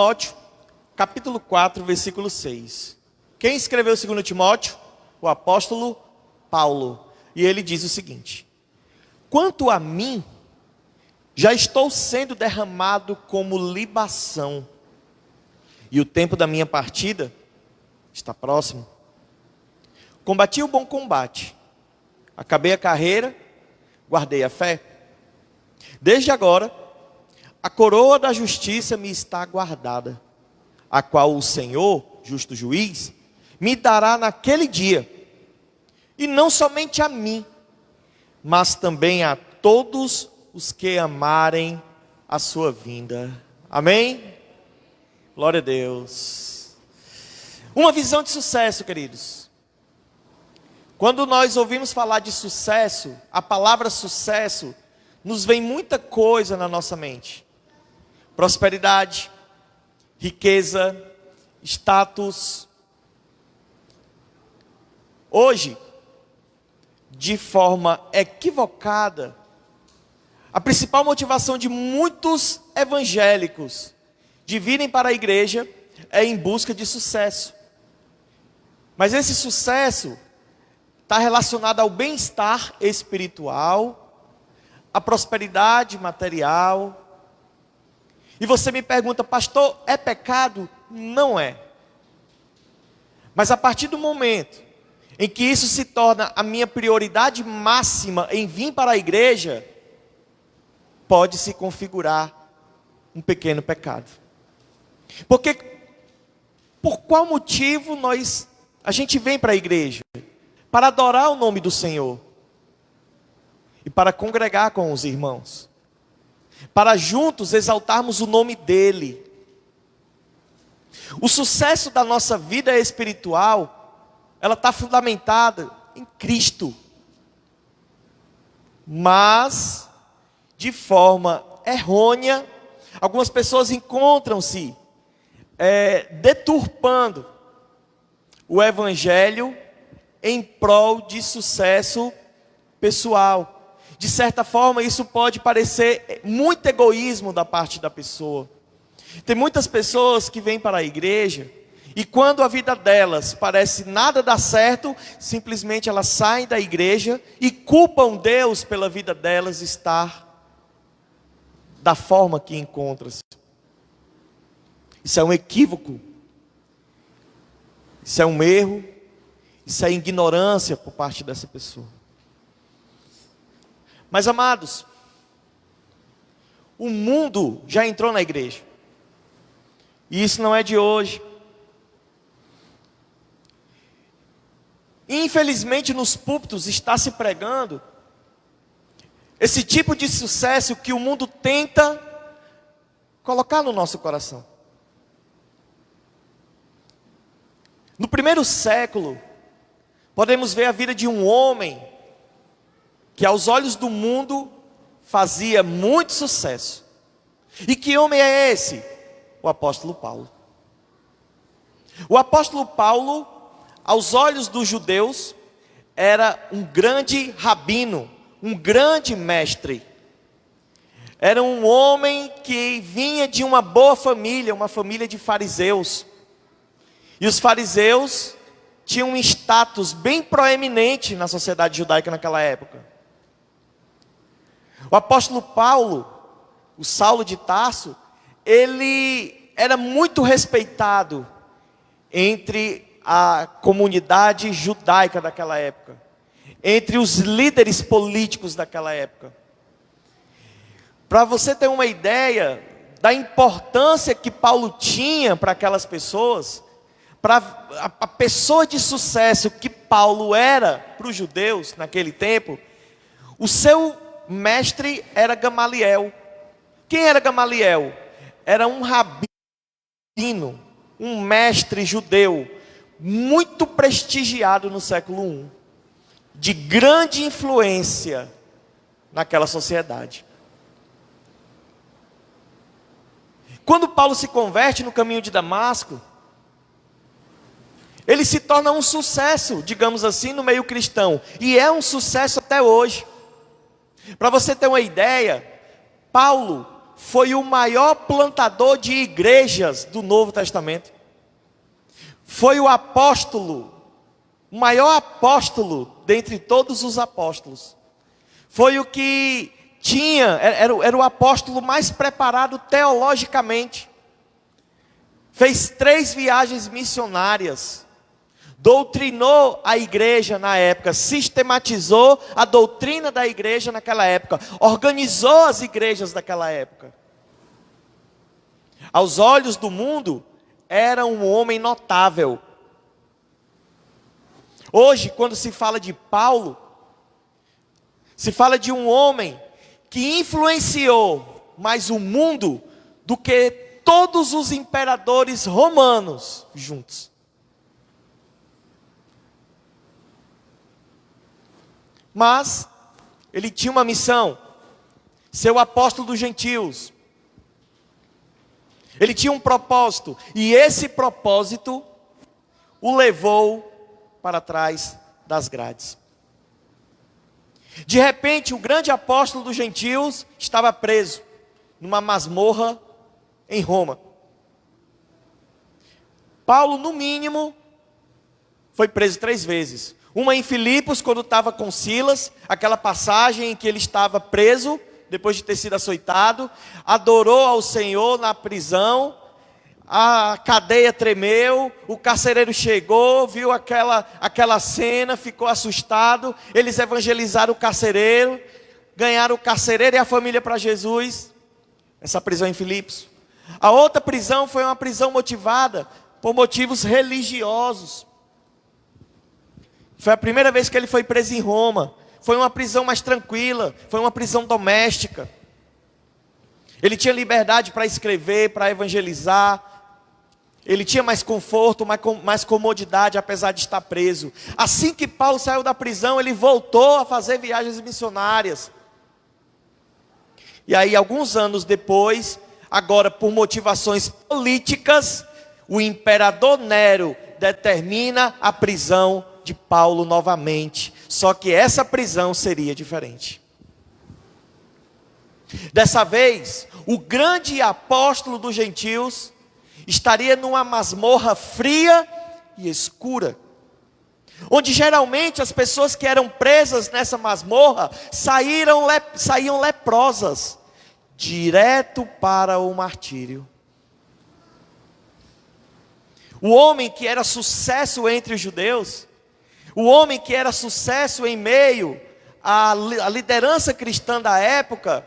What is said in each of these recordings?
Timóteo, capítulo 4, versículo 6. Quem escreveu 2 Timóteo? O apóstolo Paulo. E ele diz o seguinte: quanto a mim, já estou sendo derramado como libação, e o tempo da minha partida está próximo. Combati o bom combate, acabei a carreira, guardei a fé. Desde agora, a coroa da justiça me está guardada, a qual o Senhor, justo juiz, me dará naquele dia, e não somente a mim, mas também a todos os que amarem a sua vinda. Amém? Glória a Deus. Uma visão de sucesso, queridos. Quando nós ouvimos falar de sucesso, a palavra sucesso, nos vem muita coisa na nossa mente. Prosperidade, riqueza, status. Hoje, de forma equivocada, a principal motivação de muitos evangélicos de virem para a igreja é em busca de sucesso. Mas esse sucesso está relacionado ao bem-estar espiritual, à prosperidade material. E você me pergunta, pastor, é pecado? Não é. Mas a partir do momento em que isso se torna a minha prioridade máxima em vir para a igreja, pode se configurar um pequeno pecado. Porque, por qual motivo a gente vem para a igreja? Para adorar o nome do Senhor. E para congregar com os irmãos. Para juntos exaltarmos o nome dEle. O sucesso da nossa vida espiritual, ela está fundamentada em Cristo. Mas, de forma errônea, algumas pessoas encontram-se deturpando o evangelho em prol de sucesso pessoal. De certa forma, isso pode parecer muito egoísmo da parte da pessoa. Tem muitas pessoas que vêm para a igreja e quando a vida delas parece nada dar certo, simplesmente elas saem da igreja e culpam Deus pela vida delas estar da forma que encontra-se. Isso é um equívoco. Isso é um erro. Isso é ignorância por parte dessa pessoa. Mas amados, o mundo já entrou na igreja. E isso não é de hoje. Infelizmente nos púlpitos está se pregando esse tipo de sucesso que o mundo tenta colocar no nosso coração. No primeiro século, podemos ver a vida de um homem que aos olhos do mundo fazia muito sucesso. E que homem é esse? O apóstolo Paulo. O apóstolo Paulo, aos olhos dos judeus, era um grande rabino, um grande mestre. Era um homem que vinha de uma boa família, uma família de fariseus. E os fariseus tinham um status bem proeminente na sociedade judaica naquela época. O apóstolo Paulo, o Saulo de Tarso, ele era muito respeitado entre a comunidade judaica daquela época, entre os líderes políticos daquela época. Para você ter uma ideia da importância que Paulo tinha para aquelas pessoas, para a pessoa de sucesso que Paulo era para os judeus naquele tempo, o seu mestre era Gamaliel. Quem era Gamaliel? Era um rabino, um mestre judeu, muito prestigiado no século I, de grande influência naquela sociedade. Quando Paulo se converte no caminho de Damasco, ele se torna um sucesso, digamos assim, no meio cristão. E é um sucesso até hoje. Para você ter uma ideia, Paulo foi o maior plantador de igrejas do Novo Testamento. Foi o apóstolo, o maior apóstolo dentre todos os apóstolos. Foi o que era o apóstolo mais preparado teologicamente. Fez 3 viagens missionárias. Doutrinou a igreja na época, sistematizou a doutrina da igreja naquela época, organizou as igrejas daquela época. Aos olhos do mundo, era um homem notável. Hoje, quando se fala de Paulo, se fala de um homem que influenciou mais o mundo do que todos os imperadores romanos juntos. Mas ele tinha uma missão, ser o apóstolo dos gentios. Ele tinha um propósito, e esse propósito o levou para trás das grades. De repente, o grande apóstolo dos gentios estava preso numa masmorra em Roma. Paulo, no mínimo, foi preso 3 vezes. Uma em Filipos, quando estava com Silas, aquela passagem em que ele estava preso, depois de ter sido açoitado, adorou ao Senhor na prisão, a cadeia tremeu, o carcereiro chegou, viu aquela cena, ficou assustado, eles evangelizaram o carcereiro, ganharam o carcereiro e a família para Jesus. Essa prisão em Filipos. A outra prisão foi uma prisão motivada por motivos religiosos. Foi a primeira vez que ele foi preso em Roma. Foi uma prisão mais tranquila, foi uma prisão doméstica. Ele tinha liberdade para escrever, para evangelizar. Ele tinha mais conforto, mais comodidade, apesar de estar preso. Assim que Paulo saiu da prisão, ele voltou a fazer viagens missionárias. E aí, alguns anos depois, agora por motivações políticas, o imperador Nero determina a prisão de Paulo novamente. Só que essa prisão seria diferente. Dessa vez, o grande apóstolo dos gentios estaria numa masmorra fria e escura, onde geralmente as pessoas que eram presas nessa masmorra saíam leprosas, direto para o martírio. O homem que era sucesso entre os judeus, o homem que era sucesso em meio à liderança cristã da época,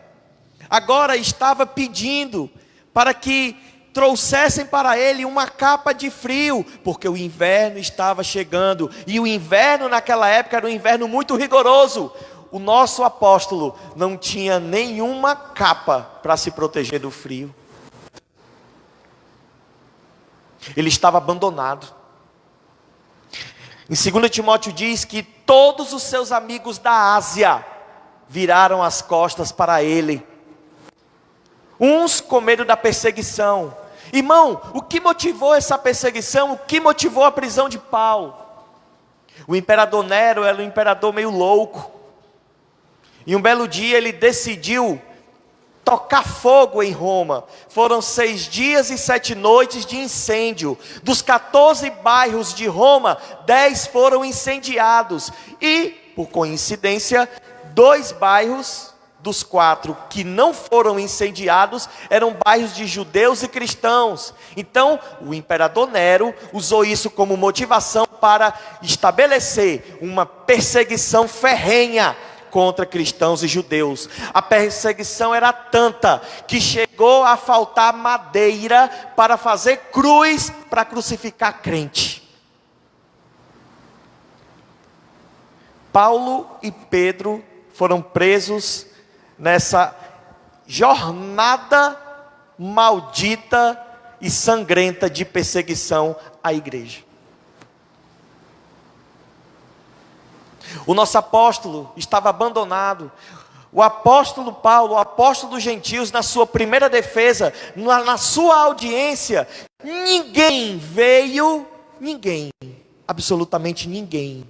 agora estava pedindo para que trouxessem para ele uma capa de frio, porque o inverno estava chegando, e o inverno naquela época era um inverno muito rigoroso. O nosso apóstolo não tinha nenhuma capa para se proteger do frio. Ele estava abandonado. Em 2 Timóteo diz que todos os seus amigos da Ásia viraram as costas para ele. Uns com medo da perseguição. Irmão, o que motivou essa perseguição? O que motivou a prisão de Paulo? O imperador Nero era um imperador meio louco. E um belo dia ele decidiu tocar fogo em Roma. Foram 6 dias e 7 noites de incêndio. Dos 14 bairros de Roma, 10 foram incendiados. E, por coincidência, 2 bairros dos 4 que não foram incendiados eram bairros de judeus e cristãos. Então, o imperador Nero usou isso como motivação para estabelecer uma perseguição ferrenha contra cristãos e judeus. A perseguição era tanta que chegou a faltar madeira para fazer cruz para crucificar crente. Paulo e Pedro foram presos nessa jornada maldita e sangrenta de perseguição à igreja. O nosso apóstolo estava abandonado. O apóstolo Paulo, o apóstolo dos gentios, na sua primeira defesa, na sua audiência, ninguém, absolutamente ninguém,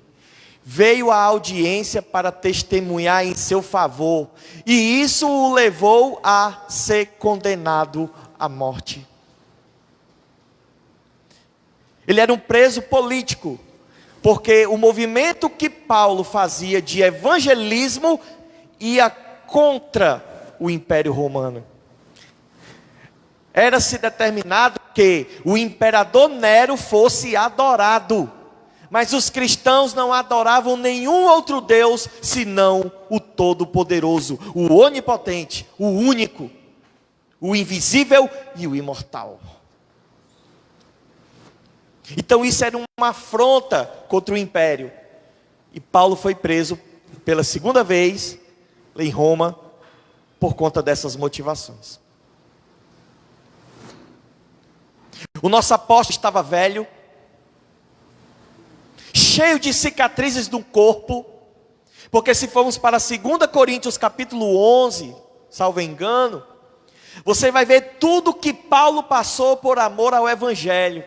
veio à audiência para testemunhar em seu favor, e isso o levou a ser condenado à morte. Ele era um preso político, porque o movimento que Paulo fazia de evangelismo ia contra o Império Romano. Era-se determinado que o imperador Nero fosse adorado, mas os cristãos não adoravam nenhum outro Deus senão o Todo-Poderoso, o Onipotente, o único, o invisível e o imortal. Então isso era uma afronta contra o império. E Paulo foi preso pela segunda vez em Roma por conta dessas motivações. O nosso apóstolo estava velho, cheio de cicatrizes no corpo, porque se formos para 2 Coríntios capítulo 11, salvo engano, você vai ver tudo que Paulo passou por amor ao evangelho.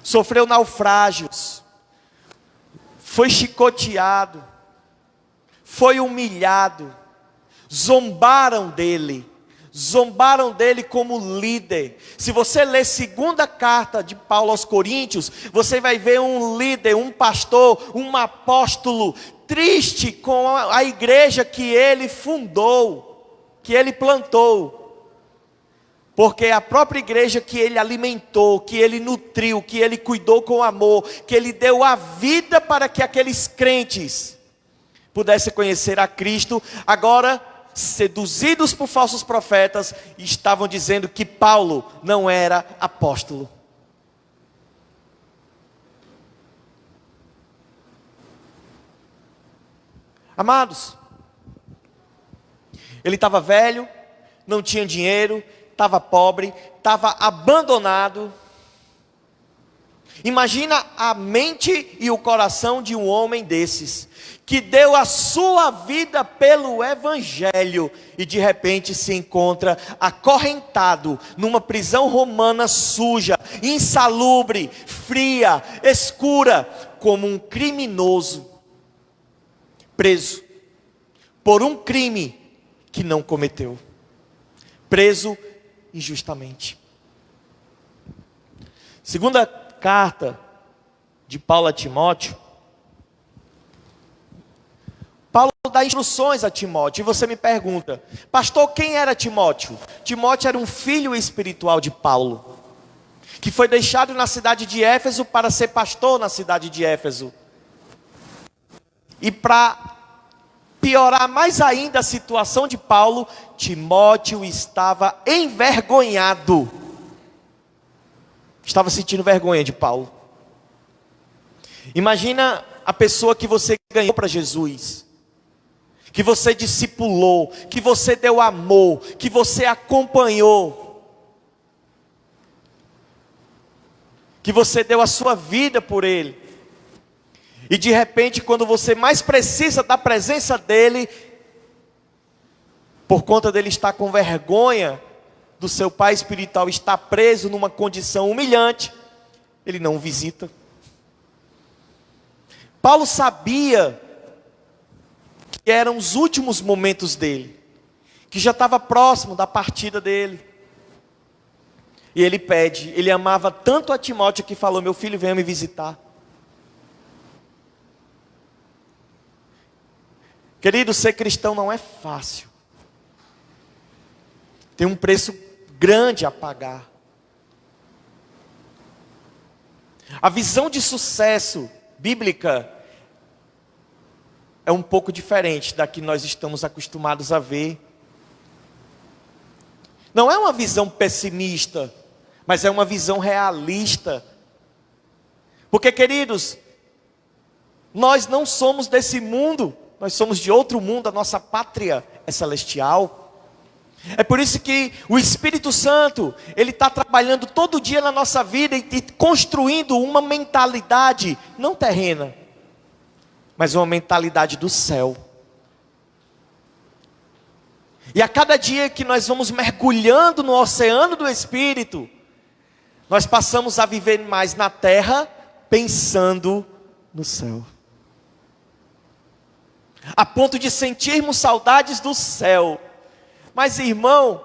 Sofreu naufrágios, foi chicoteado, foi humilhado, zombaram dele como líder. Se você ler 2ª carta de Paulo aos Coríntios, você vai ver um líder, um pastor, um apóstolo, triste com a igreja que ele fundou, que ele plantou. Porque a própria igreja que ele alimentou, que ele nutriu, que ele cuidou com amor, que ele deu a vida para que aqueles crentes pudessem conhecer a Cristo, agora, seduzidos por falsos profetas, estavam dizendo que Paulo não era apóstolo. Amados, ele estava velho, não tinha dinheiro, estava pobre, estava abandonado. Imagina a mente e o coração de um homem desses, que deu a sua vida pelo evangelho e de repente se encontra acorrentado numa prisão romana suja, insalubre, fria, escura, como um criminoso, preso por um crime que não cometeu, preso injustamente. Segunda carta de Paulo a Timóteo, Paulo dá instruções a Timóteo, e você me pergunta, pastor, quem era Timóteo? Timóteo era um filho espiritual de Paulo, que foi deixado na cidade de Éfeso para ser pastor na cidade de Éfeso. E para piorar mais ainda a situação de Paulo, Timóteo estava envergonhado. Estava sentindo vergonha de Paulo. Imagina a pessoa que você ganhou para Jesus, que você discipulou, que você deu amor, que você acompanhou, que você deu a sua vida por ele. E de repente, quando você mais precisa da presença dele, por conta dele estar com vergonha do seu pai espiritual, estar preso numa condição humilhante, ele não o visita. Paulo sabia que eram os últimos momentos dele, que já estava próximo da partida dele. E ele pede, ele amava tanto a Timóteo que falou, meu filho, venha me visitar. Querido, ser cristão não é fácil. Tem um preço grande a pagar. A visão de sucesso bíblica é um pouco diferente da que nós estamos acostumados a ver. Não é uma visão pessimista, mas é uma visão realista. Porque, queridos, nós não somos desse mundo. Nós somos de outro mundo, a nossa pátria é celestial. É por isso que o Espírito Santo, ele está trabalhando todo dia na nossa vida e construindo uma mentalidade, não terrena, mas uma mentalidade do céu. E a cada dia que nós vamos mergulhando no oceano do Espírito, nós passamos a viver mais na terra, pensando no céu. a ponto de sentirmos saudades do céu. Mas irmão,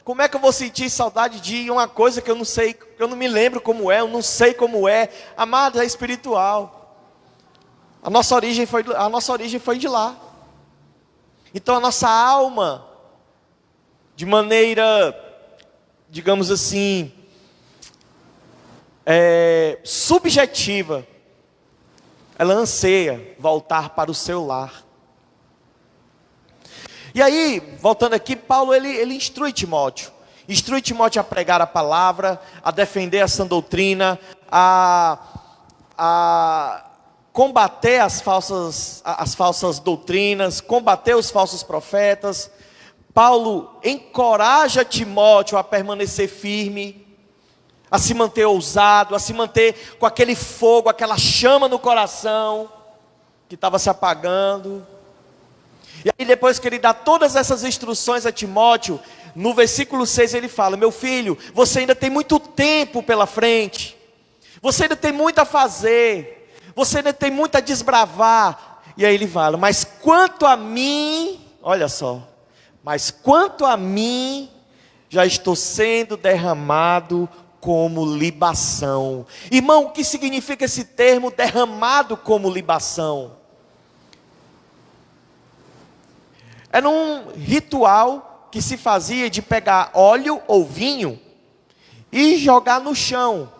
como é que eu vou sentir saudade de uma coisa que eu não sei, que eu não me lembro como é, eu não sei como é? Amado, é espiritual. A nossa origem foi de lá. Então a nossa alma, de maneira, digamos assim, subjetiva, ela anseia voltar para o seu lar. E aí, voltando aqui, Paulo ele instrui Timóteo a pregar a palavra, a defender a sã doutrina, a combater as falsas doutrinas, combater os falsos profetas. Paulo encoraja Timóteo a permanecer firme, a se manter ousado, a se manter com aquele fogo, aquela chama no coração que estava se apagando. E aí depois que ele dá todas essas instruções a Timóteo, no versículo 6 ele fala: meu filho, você ainda tem muito tempo pela frente, você ainda tem muito a fazer, você ainda tem muito a desbravar. E aí ele fala: mas quanto a mim, olha só, mas quanto a mim, já estou sendo derramado como libação. Irmão, o que significa esse termo, derramado como libação? Era um ritual que se fazia de pegar óleo ou vinho e jogar no chão,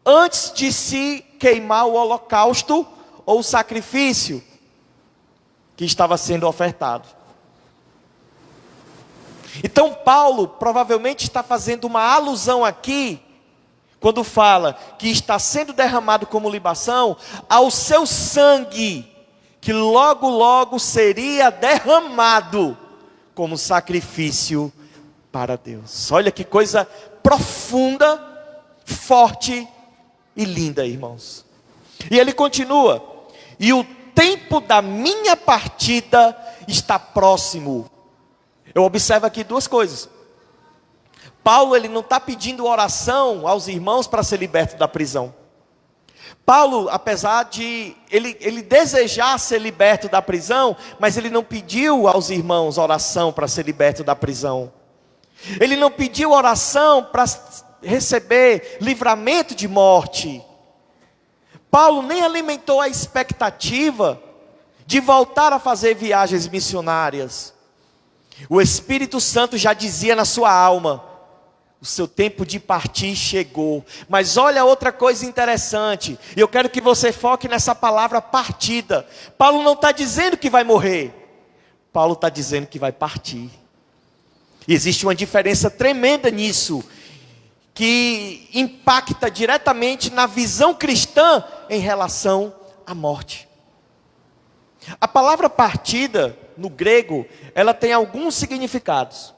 antes de se queimar o holocausto ou o sacrifício que estava sendo ofertado. Então Paulo provavelmente está fazendo uma alusão aqui, quando fala que está sendo derramado como libação, ao seu sangue, que logo logo seria derramado como sacrifício para Deus. Olha que coisa profunda, forte e linda, irmãos. E ele continua: e o tempo da minha partida está próximo. Eu observo aqui duas coisas. Paulo, ele não está pedindo oração aos irmãos para ser liberto da prisão. Paulo, apesar de ele desejar ser liberto da prisão, mas ele não pediu aos irmãos oração para ser liberto da prisão. Ele não pediu oração para receber livramento de morte. Paulo nem alimentou a expectativa de voltar a fazer viagens missionárias. O Espírito Santo já dizia na sua alma: o seu tempo de partir chegou. Mas olha outra coisa interessante, e eu quero que você foque nessa palavra partida. Paulo não está dizendo que vai morrer, Paulo está dizendo que vai partir. E existe uma diferença tremenda nisso, que impacta diretamente na visão cristã em relação à morte. A palavra partida, no grego, ela tem alguns significados.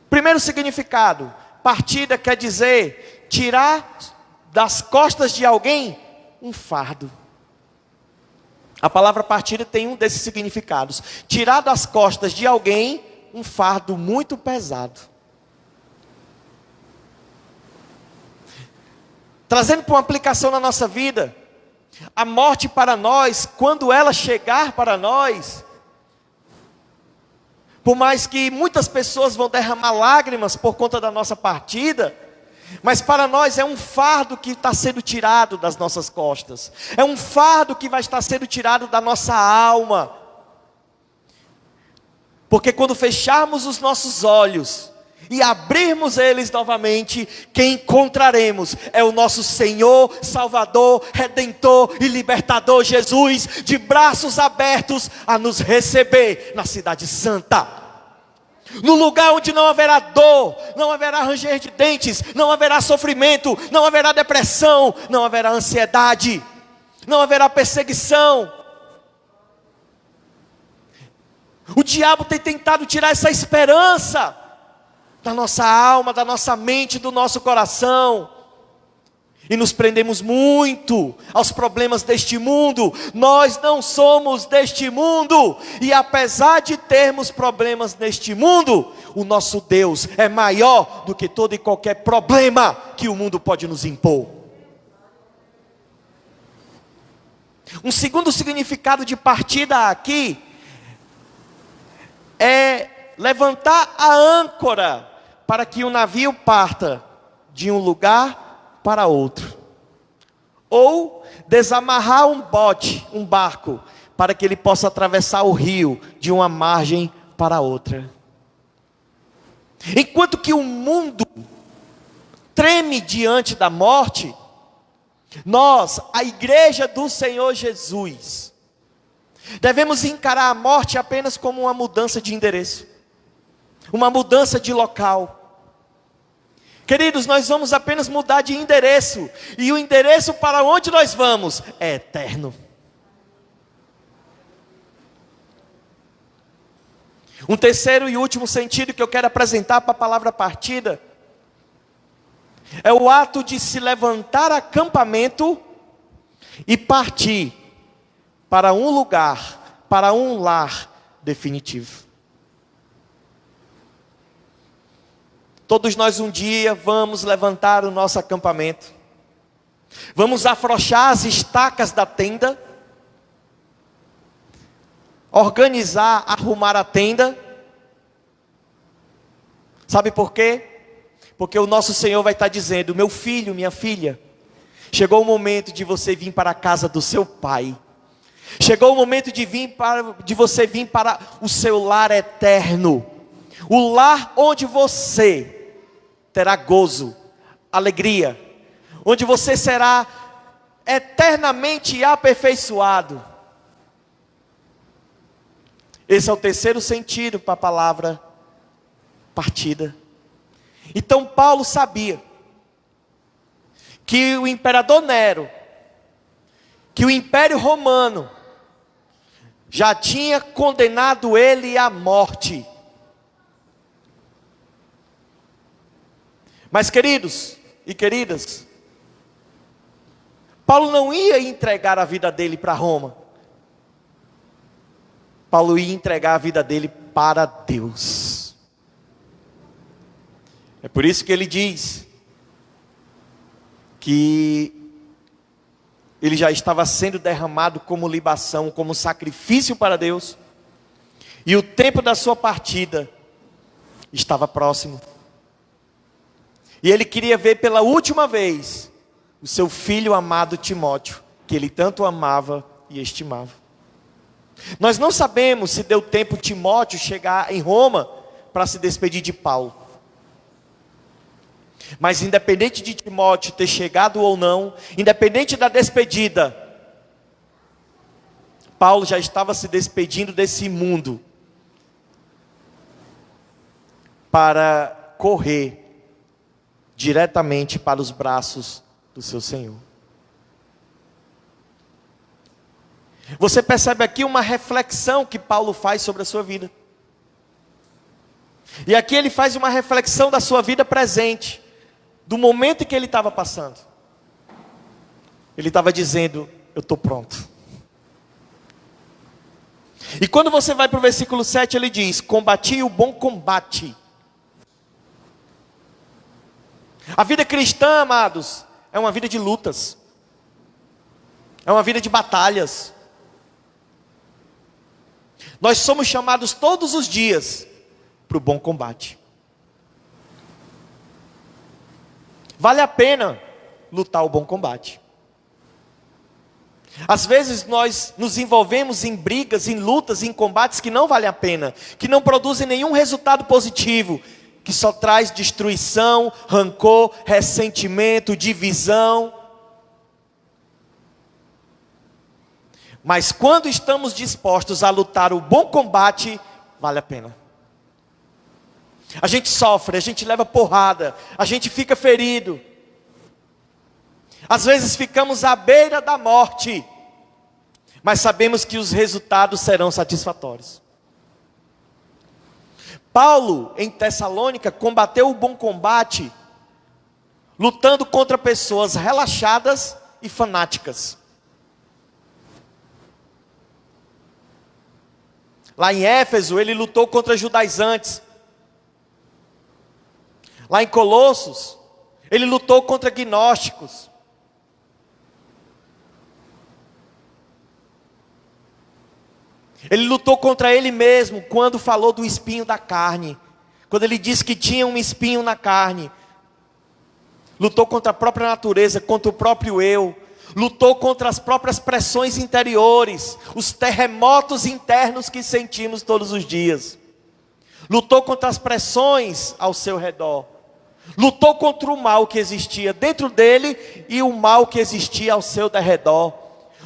Primeiro significado, partida quer dizer tirar das costas de alguém um fardo. A palavra partida tem um desses significados: tirar das costas de alguém um fardo muito pesado. Trazendo para uma aplicação na nossa vida, a morte para nós, quando ela chegar para nós, por mais que muitas pessoas vão derramar lágrimas por conta da nossa partida, mas para nós é um fardo que está sendo tirado das nossas costas, é um fardo que vai estar sendo tirado da nossa alma, porque quando fecharmos os nossos olhos e abrirmos eles novamente, quem encontraremos é o nosso Senhor, Salvador, Redentor e Libertador Jesus, de braços abertos a nos receber na cidade santa, no lugar onde não haverá dor, não haverá ranger de dentes, não haverá sofrimento, não haverá depressão, não haverá ansiedade, não haverá perseguição. O diabo tem tentado tirar essa esperança da nossa alma, da nossa mente, do nosso coração. E nos prendemos muito aos problemas deste mundo. Nós não somos deste mundo. E apesar de termos problemas neste mundo, o nosso Deus é maior do que todo e qualquer problema que o mundo pode nos impor. Um segundo significado de partida aqui é levantar a âncora para que o navio parta de um lugar para outro. Ou desamarrar um bote, um barco, para que ele possa atravessar o rio de uma margem para outra. Enquanto que o mundo treme diante da morte, nós, a igreja do Senhor Jesus, devemos encarar a morte apenas como uma mudança de endereço, uma mudança de local. Queridos, nós vamos apenas mudar de endereço, e o endereço para onde nós vamos é eterno. Um terceiro e último sentido que eu quero apresentar para a palavra partida é o ato de se levantar acampamento e partir para um lugar, para um lar definitivo. Todos nós um dia vamos levantar o nosso acampamento, vamos afrouxar as estacas da tenda, organizar, arrumar a tenda. Sabe por quê? Porque o nosso Senhor vai estar dizendo: meu filho, minha filha, chegou o momento de você vir para a casa do seu pai. Chegou o momento de você vir para o seu lar eterno. O lar onde você terá gozo, alegria, onde você será eternamente aperfeiçoado. Esse é o terceiro sentido para a palavra partida. Então Paulo sabia que o imperador Nero, que o Império Romano já tinha condenado ele à morte. Mas queridos e queridas, Paulo não ia entregar a vida dele para Roma. Paulo ia entregar a vida dele para Deus. É por isso que ele diz que ele já estava sendo derramado como libação, como sacrifício para Deus, e o tempo da sua partida estava próximo. E ele queria ver pela última vez o seu filho amado Timóteo, que ele tanto amava e estimava. Nós não sabemos se deu tempo Timóteo chegar em Roma para se despedir de Paulo. Mas independente de Timóteo ter chegado ou não, independente da despedida, Paulo já estava se despedindo desse mundo para correr diretamente para os braços do seu Senhor. Você percebe aqui uma reflexão que Paulo faz sobre a sua vida. E aqui ele faz uma reflexão da sua vida presente, do momento em que ele estava passando. Ele estava dizendo: eu estou pronto. E quando você vai para o versículo 7, ele diz: combati o bom combate. A vida cristã, amados, é uma vida de lutas, é uma vida de batalhas. Nós somos chamados todos os dias para o bom combate. Vale a pena lutar o bom combate. Às vezes nós nos envolvemos em brigas, em lutas, em combates que não valem a pena, que não produzem nenhum resultado positivo, que só traz destruição, rancor, ressentimento, divisão. Mas quando estamos dispostos a lutar o bom combate, vale a pena. A gente sofre, a gente leva porrada, a gente fica ferido. Às vezes ficamos à beira da morte, mas sabemos que os resultados serão satisfatórios. Paulo, em Tessalônica, combateu o bom combate, lutando contra pessoas relaxadas e fanáticas. Lá em Éfeso, ele lutou contra judaizantes. Lá em Colossos, ele lutou contra gnósticos. Ele lutou contra ele mesmo quando falou do espinho da carne. Quando ele disse que tinha um espinho na carne. Lutou contra a própria natureza, contra o próprio eu. Lutou contra as próprias pressões interiores, os terremotos internos que sentimos todos os dias. Lutou contra as pressões ao seu redor. Lutou contra o mal que existia dentro dele e o mal que existia ao seu derredor.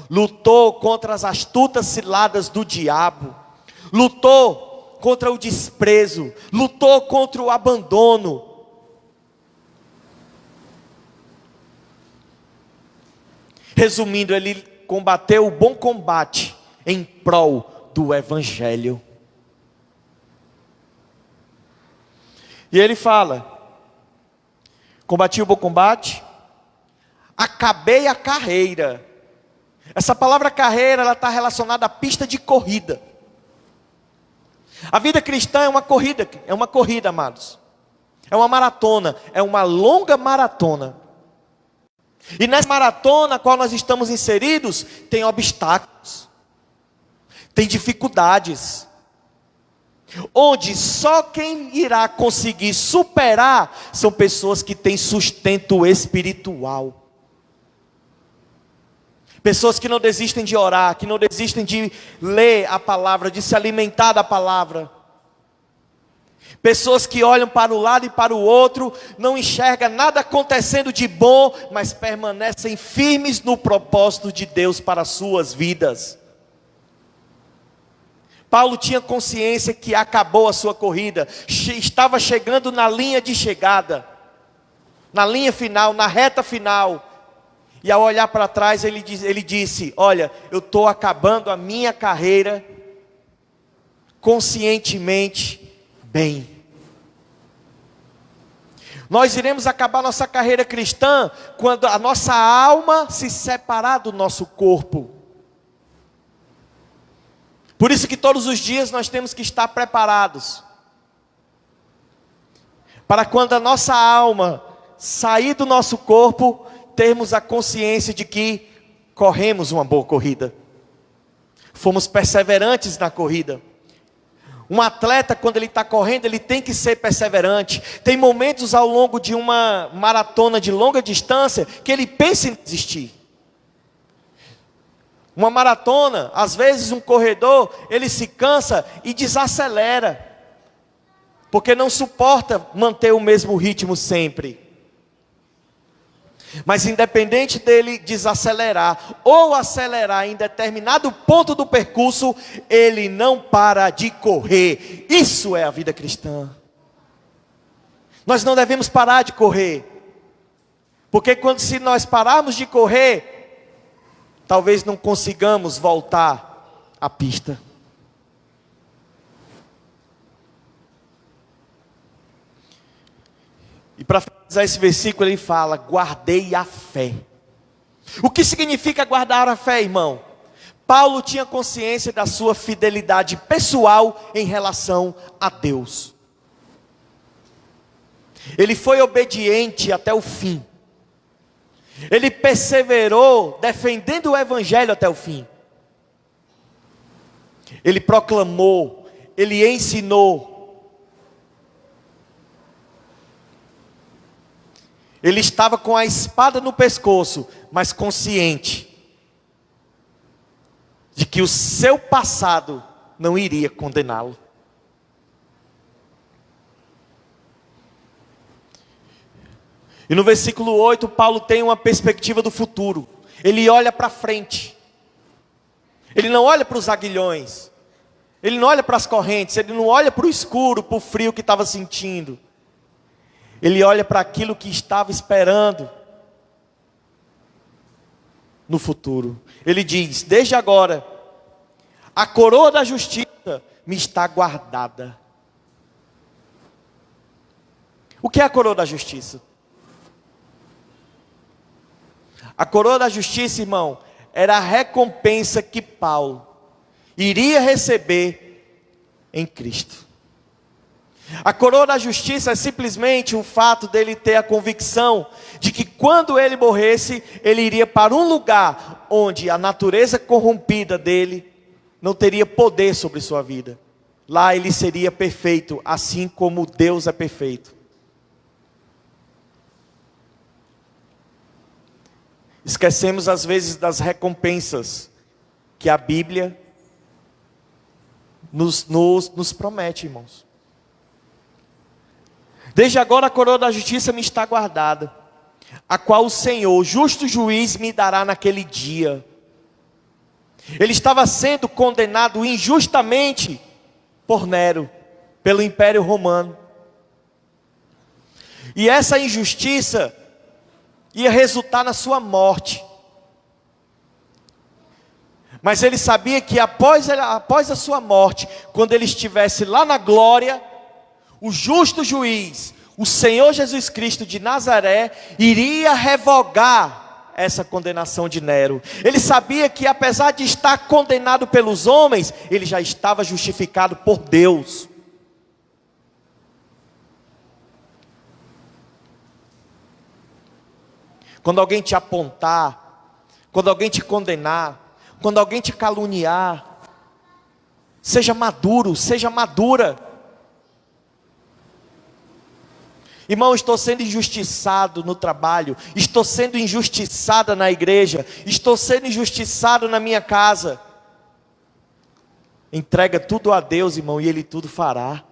Lutou contra as astutas ciladas do diabo. Lutou contra o desprezo. Lutou contra o abandono. Resumindo, ele combateu o bom combate em prol do Evangelho. E ele fala: combati o bom combate, acabei a carreira. Essa palavra carreira, ela está relacionada à pista de corrida. A vida cristã é uma corrida, amados. É uma maratona, é uma longa maratona. E nessa maratona a qual nós estamos inseridos, tem obstáculos, tem dificuldades, onde só quem irá conseguir superar são pessoas que têm sustento espiritual. Pessoas que não desistem de orar, que não desistem de ler a palavra, de se alimentar da palavra. Pessoas que olham para o lado e para o outro, não enxergam nada acontecendo de bom, mas permanecem firmes no propósito de Deus para as suas vidas. Paulo tinha consciência que acabou a sua corrida, estava chegando na linha de chegada, na linha final, na reta final. E ao olhar para trás ele disse: olha, eu estou acabando a minha carreira conscientemente bem. Nós iremos acabar nossa carreira cristã quando a nossa alma se separar do nosso corpo. Por isso que todos os dias nós temos que estar preparados, para quando a nossa alma sair do nosso corpo, termos a consciência de que corremos uma boa corrida, fomos perseverantes na corrida. Um atleta, quando ele está correndo, ele tem que ser perseverante. Tem momentos ao longo de uma maratona de longa distância que ele pensa em desistir. Uma maratona, às vezes um corredor, ele se cansa e desacelera, porque não suporta manter o mesmo ritmo sempre. Mas independente dele desacelerar ou acelerar em determinado ponto do percurso, ele não para de correr. Isso é a vida cristã. Nós não devemos parar de correr, porque se nós pararmos de correr, talvez não consigamos voltar à pista. E para finalizar esse versículo ele fala: guardei a fé. O que significa guardar a fé, irmão? Paulo tinha consciência da sua fidelidade pessoal em relação a Deus. Ele foi obediente até o fim. Ele perseverou defendendo o Evangelho até o fim. Ele proclamou, ele ensinou. Ele estava com a espada no pescoço, mas consciente de que o seu passado não iria condená-lo. E no versículo 8, Paulo tem uma perspectiva do futuro. Ele olha para frente. Ele não olha para os aguilhões. Ele não olha para as correntes. Ele não olha para o escuro, para o frio que estava sentindo. Ele olha para aquilo que estava esperando no futuro. Ele diz: desde agora, a coroa da justiça me está guardada. O que é a coroa da justiça? A coroa da justiça, irmão, era a recompensa que Paulo iria receber em Cristo. A coroa da justiça é simplesmente o fato dele ter a convicção de que quando ele morresse, ele iria para um lugar onde a natureza corrompida dele não teria poder sobre sua vida. Lá ele seria perfeito, assim como Deus é perfeito. Esquecemos às vezes das recompensas que a Bíblia nos promete, irmãos. Desde agora a coroa da justiça me está guardada, a qual o Senhor, justo juiz, me dará naquele dia. Ele estava sendo condenado injustamente por Nero, pelo Império Romano. E essa injustiça ia resultar na sua morte. Mas ele sabia que após a sua morte, quando ele estivesse lá na glória, o justo juiz, o Senhor Jesus Cristo de Nazaré, iria revogar essa condenação de Nero. Ele sabia que apesar de estar condenado pelos homens, ele já estava justificado por Deus. Quando alguém te apontar, quando alguém te condenar, quando alguém te caluniar, seja maduro, seja madura. Irmão, estou sendo injustiçado no trabalho, estou sendo injustiçada na igreja, estou sendo injustiçado na minha casa. Entrega tudo a Deus, irmão, e Ele tudo fará.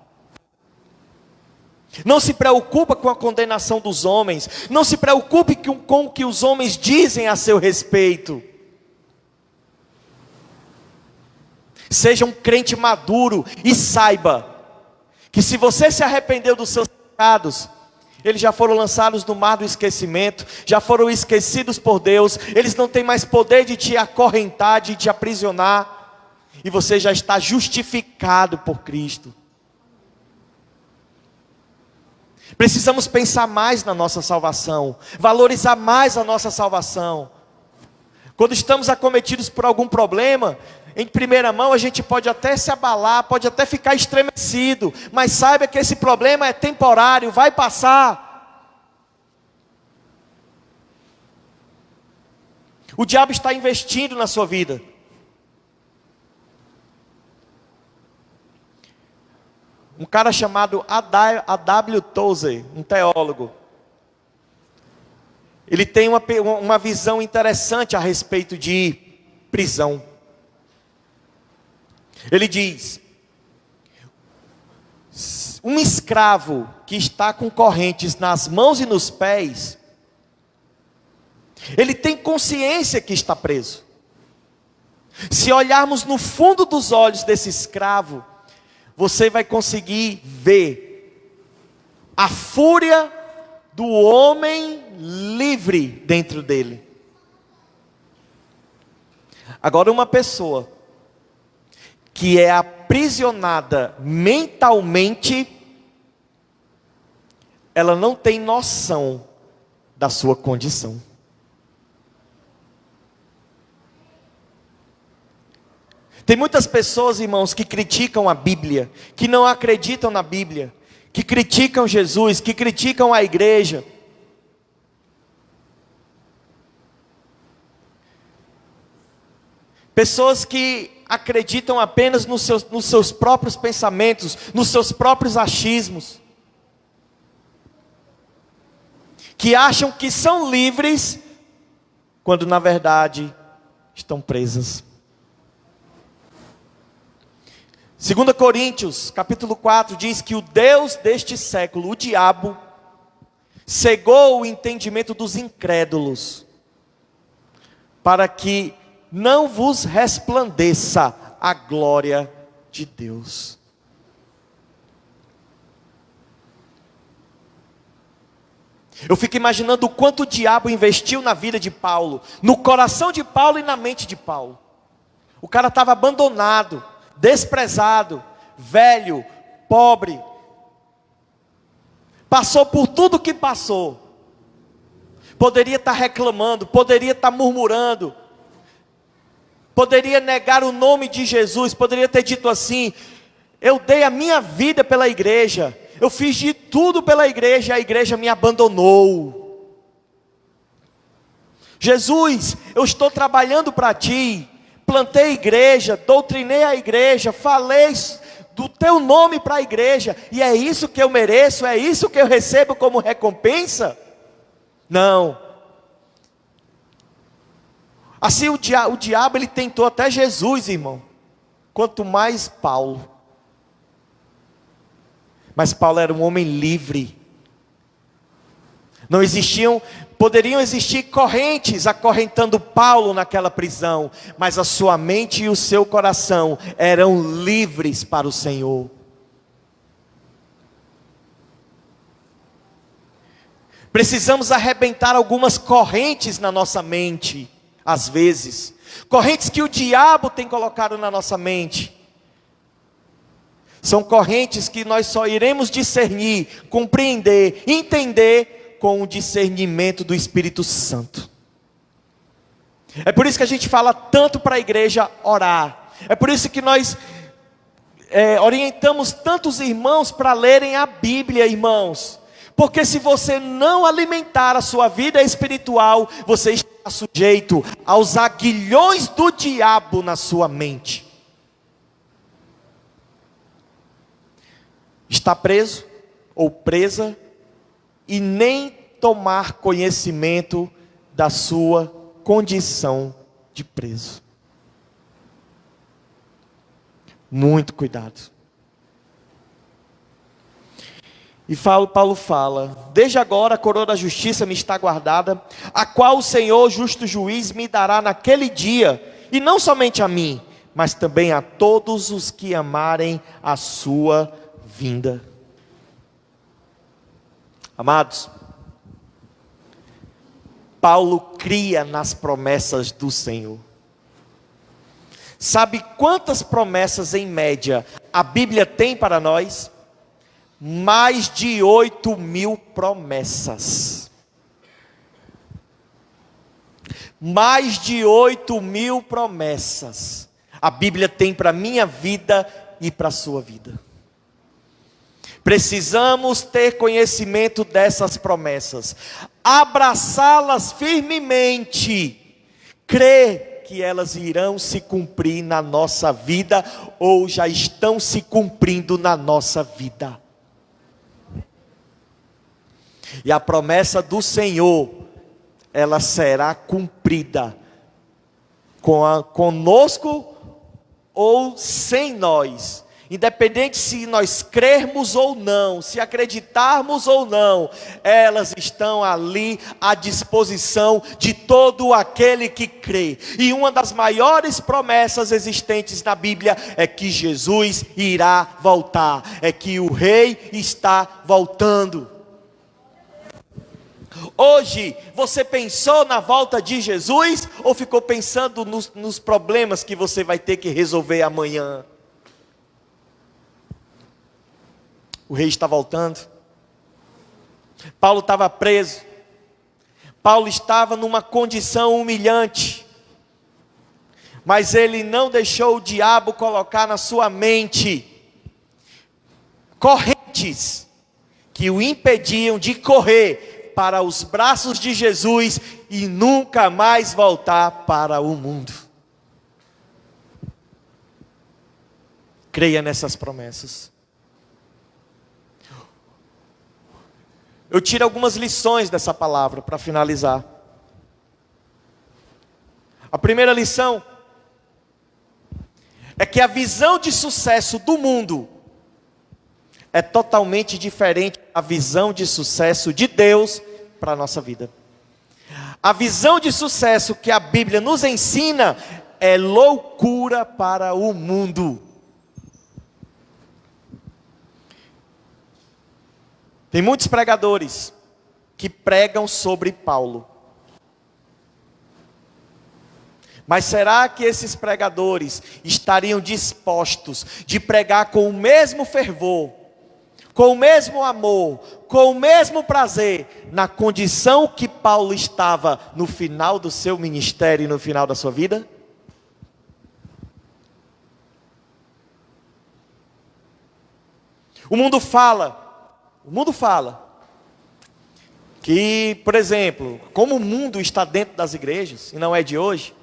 Não se preocupa com a condenação dos homens, não se preocupe com o que os homens dizem a seu respeito. Seja um crente maduro e saiba que se você se arrependeu dos seus pecados, eles já foram lançados no mar do esquecimento, já foram esquecidos por Deus, eles não têm mais poder de te acorrentar, de te aprisionar, e você já está justificado por Cristo. Precisamos pensar mais na nossa salvação, valorizar mais a nossa salvação. Quando estamos acometidos por algum problema, em primeira mão a gente pode até se abalar, pode até ficar estremecido, mas saiba que esse problema é temporário, vai passar. O diabo está investindo na sua vida. Um cara chamado A.W. Tozer, um teólogo, ele tem uma visão interessante a respeito de prisão. Ele diz: um escravo que está com correntes nas mãos e nos pés, ele tem consciência que está preso. Se olharmos no fundo dos olhos desse escravo, você vai conseguir ver a fúria do homem livre dentro dele. Agora, uma pessoa que é aprisionada mentalmente, ela não tem noção da sua condição. Tem muitas pessoas, irmãos, que criticam a Bíblia, que não acreditam na Bíblia, que criticam Jesus, que criticam a igreja. Pessoas que acreditam apenas nos seus próprios pensamentos, nos seus próprios achismos. Que acham que são livres, quando na verdade estão presas. 2 Coríntios, capítulo 4, diz que o Deus deste século, o diabo, cegou o entendimento dos incrédulos, para que não vos resplandeça a glória de Deus. Eu fico imaginando o quanto o diabo investiu na vida de Paulo, no coração de Paulo e na mente de Paulo. O cara estava abandonado, desprezado, velho, pobre, passou por tudo que passou, poderia estar reclamando, poderia estar murmurando, poderia negar o nome de Jesus, poderia ter dito assim: eu dei a minha vida pela igreja, eu fiz de tudo pela igreja, a igreja me abandonou. Jesus, eu estou trabalhando para ti, plantei igreja, doutrinei a igreja, falei do teu nome para a igreja, e é isso que eu mereço, é isso que eu recebo como recompensa? Não. Assim o diabo ele tentou até Jesus, irmão, quanto mais Paulo. Mas Paulo era um homem livre. Não existiam, poderiam existir correntes acorrentando Paulo naquela prisão, mas a sua mente e o seu coração eram livres para o Senhor. Precisamos arrebentar algumas correntes na nossa mente, às vezes, correntes que o diabo tem colocado na nossa mente. São correntes que nós só iremos discernir, compreender, entender com o discernimento do Espírito Santo. É por isso que a gente fala tanto para a igreja orar. É por isso que nós orientamos tantos irmãos para lerem a Bíblia, irmãos. Porque se você não alimentar a sua vida espiritual, você está sujeito aos aguilhões do diabo na sua mente. Está preso ou presa e nem tomar conhecimento da sua condição de preso. Muito cuidado. E Paulo fala: desde agora a coroa da justiça me está guardada, a qual o Senhor, justo juiz, me dará naquele dia, e não somente a mim, mas também a todos os que amarem a sua vinda. Amados, Paulo cria nas promessas do Senhor. Sabe quantas promessas em média a Bíblia tem para nós? Mais de 8.000 promessas. Mais de 8.000 promessas a Bíblia tem para a minha vida e para a sua vida. Precisamos ter conhecimento dessas promessas, abraçá-las firmemente, crer que elas irão se cumprir na nossa vida, ou já estão se cumprindo na nossa vida. E a promessa do Senhor, ela será cumprida conosco ou sem nós. Independente se nós crermos ou não, se acreditarmos ou não, elas estão ali à disposição de todo aquele que crê. E uma das maiores promessas existentes na Bíblia é que Jesus irá voltar, é que o Rei está voltando. Hoje, você pensou na volta de Jesus ou ficou pensando nos problemas que você vai ter que resolver amanhã? O rei está voltando. Paulo estava preso. Paulo estava numa condição humilhante. Mas ele não deixou o diabo colocar na sua mente correntes que o impediam de correr para os braços de Jesus e nunca mais voltar para o mundo. Creia nessas promessas. Eu tiro algumas lições dessa palavra para finalizar. A primeira lição é que a visão de sucesso do mundo é totalmente diferente da visão de sucesso de Deus para a nossa vida. A visão de sucesso que a Bíblia nos ensina é loucura para o mundo. Tem muitos pregadores que pregam sobre Paulo. Mas será que esses pregadores estariam dispostos de pregar com o mesmo fervor, com o mesmo amor, com o mesmo prazer, na condição que Paulo estava no final do seu ministério e no final da sua vida? O mundo fala que, por exemplo, como o mundo está dentro das igrejas, e não é de hoje,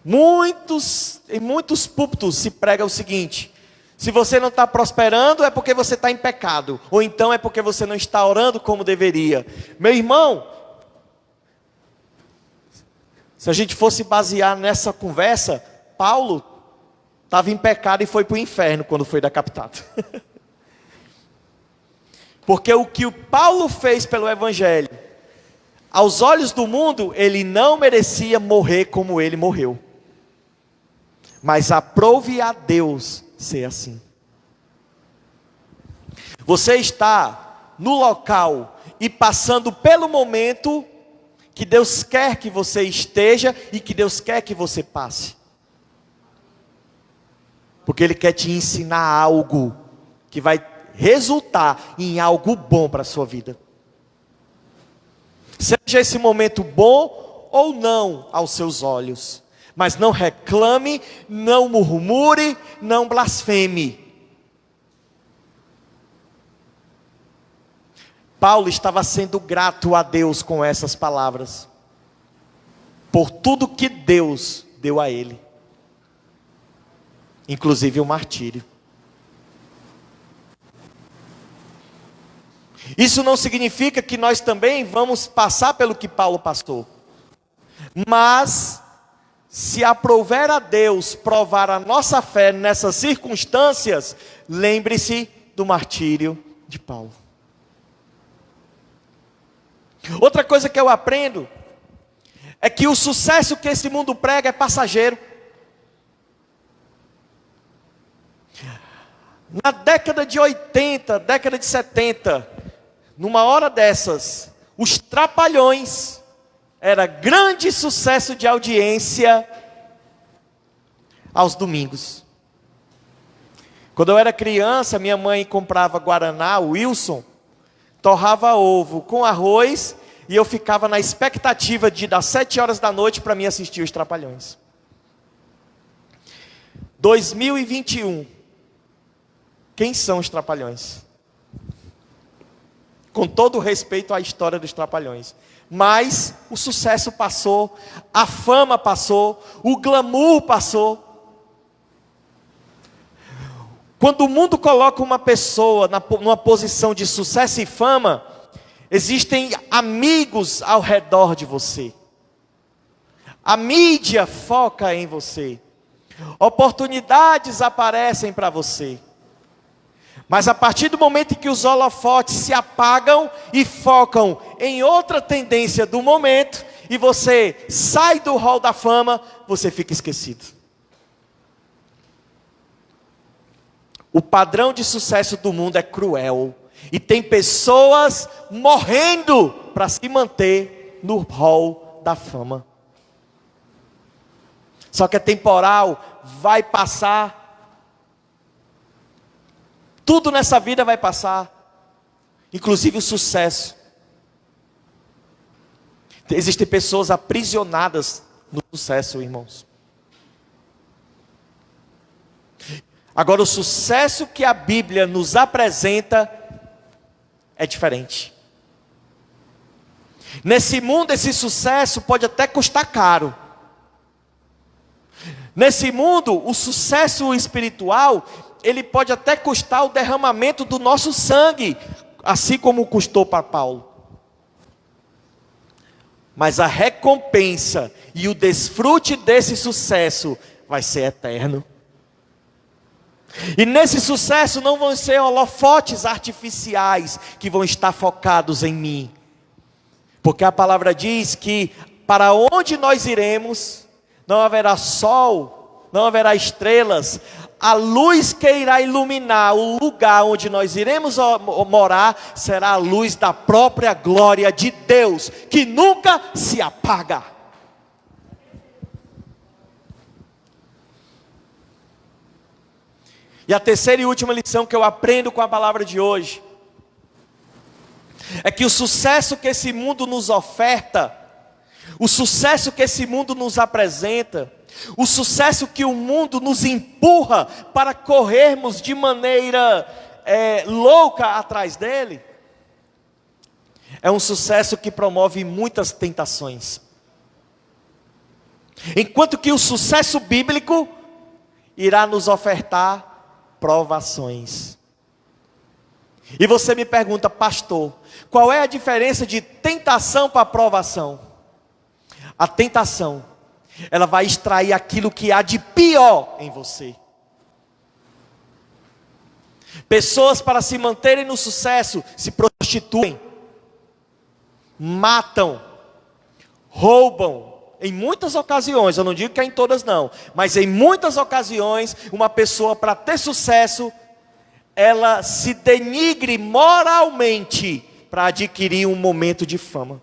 Em muitos púlpitos se prega o seguinte: se você não está prosperando é porque você está em pecado, ou então é porque você não está orando como deveria. Meu irmão, se a gente fosse basear nessa conversa, Paulo estava em pecado e foi para o inferno quando foi decapitado. Porque o que o Paulo fez pelo Evangelho, aos olhos do mundo, ele não merecia morrer como ele morreu. Mas aprove a Deus ser assim. Você está no local e passando pelo momento que Deus quer que você esteja e que Deus quer que você passe. Porque Ele quer te ensinar algo que vai resultar em algo bom para a sua vida. Seja esse momento bom ou não aos seus olhos. Mas não reclame, não murmure, não blasfeme. Paulo estava sendo grato a Deus com essas palavras. Por tudo que Deus deu a ele. Inclusive o martírio. Isso não significa que nós também vamos passar pelo que Paulo passou. Mas, se aprouver a Deus provar a nossa fé nessas circunstâncias, lembre-se do martírio de Paulo. Outra coisa que eu aprendo é que o sucesso que esse mundo prega é passageiro. Na década de 80, década de 70, numa hora dessas, os Trapalhões era grande sucesso de audiência aos domingos. Quando eu era criança, minha mãe comprava guaraná, Wilson, torrava ovo com arroz, e eu ficava na expectativa de das 7 horas da noite para mim assistir os Trapalhões. 2021. Quem são os Trapalhões? Com todo o respeito à história dos Trapalhões. Mas o sucesso passou, a fama passou, o glamour passou. Quando o mundo coloca uma pessoa numa posição de sucesso e fama, existem amigos ao redor de você. A mídia foca em você. Oportunidades aparecem para você. Mas a partir do momento em que os holofotes se apagam e focam em outra tendência do momento, e você sai do hall da fama, você fica esquecido. O padrão de sucesso do mundo é cruel. E tem pessoas morrendo para se manter no hall da fama. Só que é temporal, vai passar. Tudo nessa vida vai passar, inclusive o sucesso. Existem pessoas aprisionadas no sucesso, irmãos. Agora, o sucesso que a Bíblia nos apresenta é diferente. Nesse mundo, esse sucesso pode até custar caro. Nesse mundo, o sucesso espiritual, ele pode até custar o derramamento do nosso sangue, assim como custou para Paulo. Mas a recompensa e o desfrute desse sucesso vai ser eterno. E nesse sucesso não vão ser holofotes artificiais que vão estar focados em mim. Porque a palavra diz que para onde nós iremos, não haverá sol, não haverá estrelas. A luz que irá iluminar o lugar onde nós iremos morar será a luz da própria glória de Deus, que nunca se apaga. E a terceira e última lição que eu aprendo com a palavra de hoje é que o sucesso que esse mundo nos oferta, o sucesso que esse mundo nos apresenta, o sucesso que o mundo nos empurra para corrermos de maneira louca atrás dele, é um sucesso que promove muitas tentações. Enquanto que o sucesso bíblico irá nos ofertar provações. E você me pergunta, pastor, qual é a diferença de tentação para provação? A tentação, ela vai extrair aquilo que há de pior em você. Pessoas, para se manterem no sucesso, se prostituem, matam, roubam. Em muitas ocasiões, eu não digo que é em todas não, mas em muitas ocasiões, uma pessoa, para ter sucesso, ela se denigre moralmente para adquirir um momento de fama.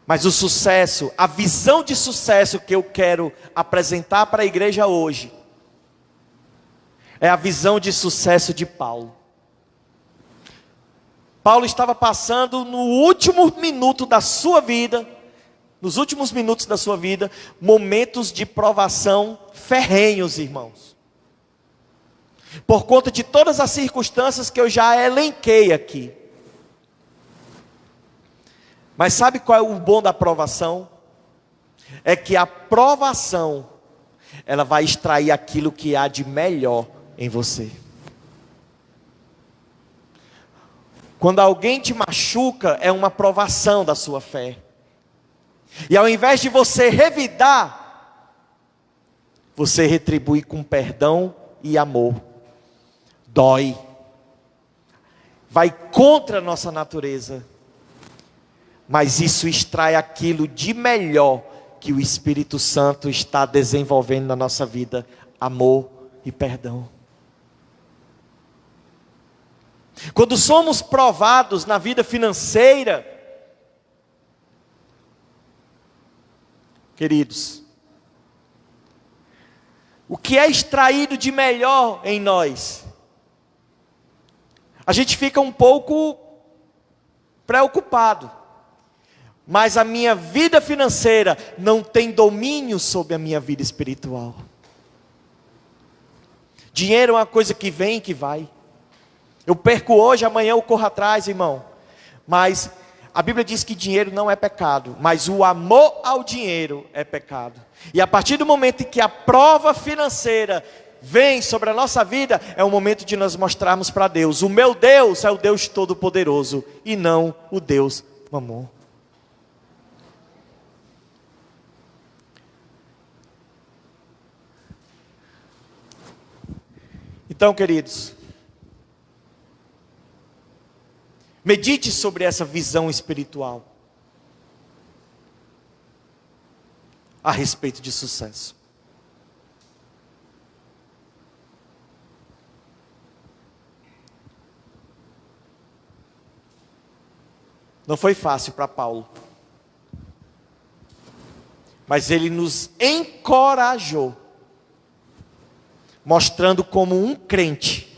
Mas o sucesso, a visão de sucesso que eu quero apresentar para a igreja hoje, é a visão de sucesso de Paulo. Paulo estava passando no último minuto da sua vida, nos últimos minutos da sua vida, momentos de provação ferrenhos, irmãos. Por conta de todas as circunstâncias que eu já elenquei aqui. Mas sabe qual é o bom da provação? É que a provação, ela vai extrair aquilo que há de melhor em você. Quando alguém te machuca, é uma provação da sua fé. E ao invés de você revidar, você retribui com perdão e amor. Dói. Vai contra a nossa natureza. Mas isso extrai aquilo de melhor que o Espírito Santo está desenvolvendo na nossa vida. Amor e perdão. Quando somos provados na vida financeira, queridos, o que é extraído de melhor em nós? A gente fica um pouco preocupado. Mas a minha vida financeira não tem domínio sobre a minha vida espiritual. Dinheiro é uma coisa que vem e que vai. Eu perco hoje, amanhã eu corro atrás, irmão. Mas a Bíblia diz que dinheiro não é pecado, mas o amor ao dinheiro é pecado. E a partir do momento em que a prova financeira vem sobre a nossa vida, é o momento de nós mostrarmos para Deus: o meu Deus é o Deus Todo-Poderoso e não o Deus Mamon. Então, queridos, medite sobre essa visão espiritual a respeito de sucesso. Não foi fácil para Paulo, mas ele nos encorajou, mostrando como um crente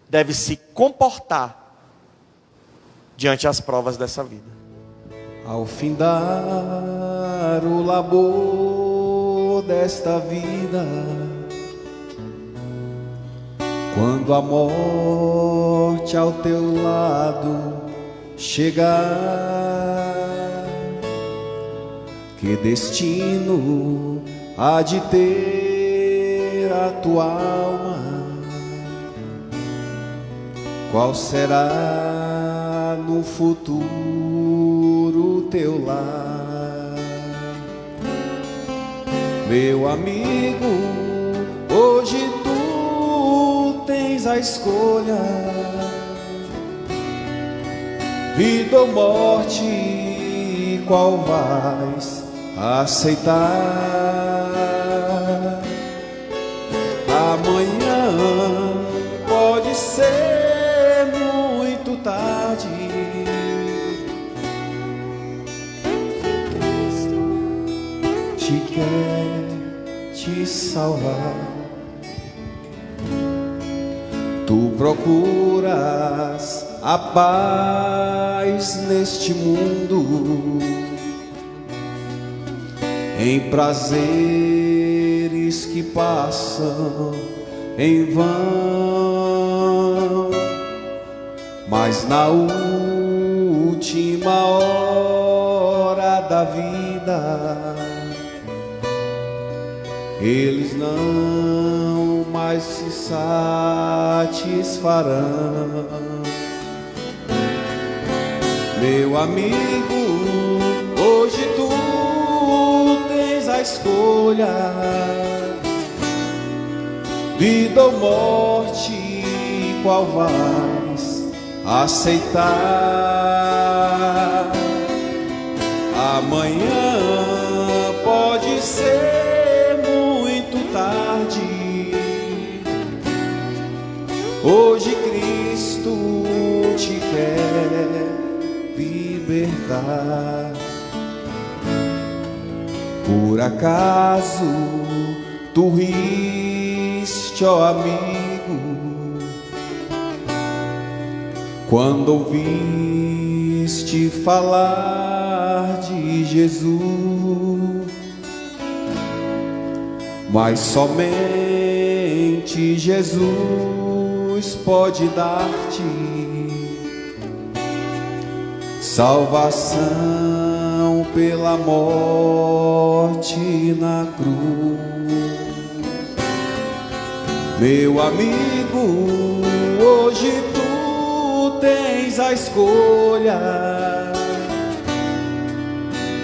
deve se comportar diante das provas dessa vida. Ao findar o labor desta vida, quando a morte ao teu lado chegar, que destino há de ter a tua alma? Qual será no futuro teu lar? Meu amigo, hoje tu tens a escolha: vida ou morte, qual vais aceitar? Amanhã pode ser muito tarde. Cristo te quer te salvar. Tu procuras a paz neste mundo, em prazeres que passam em vão, mas na última última hora da vida, eles não mais se satisfarão. Meu amigo, hoje tu tens a escolha, vida ou morte, qual vais aceitar? Amanhã pode ser muito tarde. Hoje Cristo te quer libertar. Por acaso tu riste, ó amigo, quando ouviste falar de Jesus? Mas somente Jesus pode dar-te salvação pela morte na cruz. Meu amigo, hoje tu tens a escolha,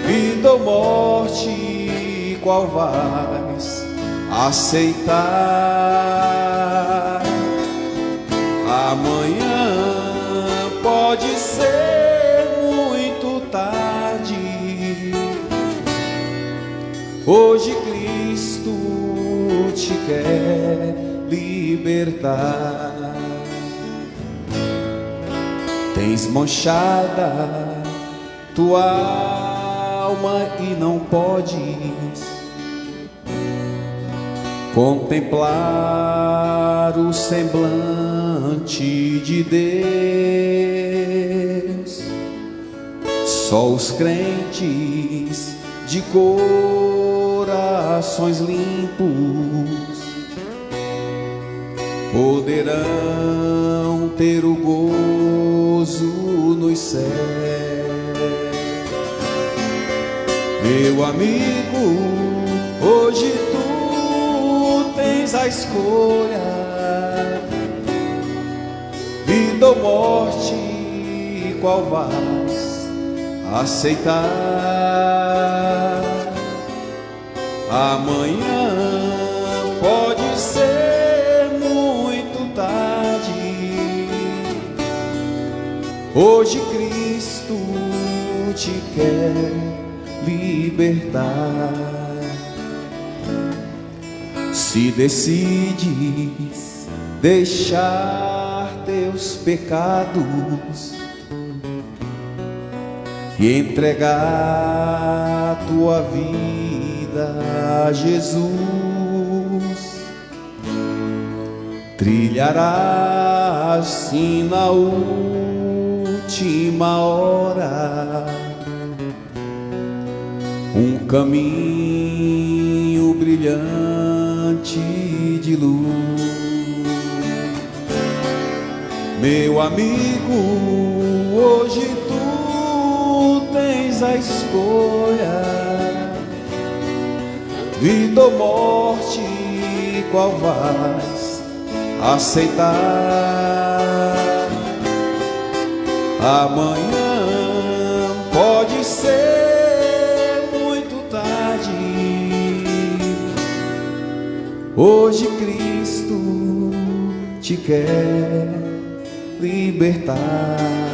vida ou morte, qual vais aceitar? Amanhã pode ser muito tarde. Hoje Cristo te quer libertar. Tens manchada tua alma e não podes contemplar o semblante de Deus. Só os crentes de corações limpos poderão ter o gozo nos céus. Meu amigo, hoje tu tens a escolha, vida ou morte, qual vais aceitar? Amanhã pode ser muito tarde. Hoje Cristo te quer libertar. Se decides deixar teus pecados e entregar tua vida a Jesus, trilharás sim na última hora um caminho brilhante de luz. Meu amigo, hoje tu tens a escolha, vida ou morte, qual vais aceitar? Amanhã pode ser muito tarde. Hoje Cristo te quer libertar.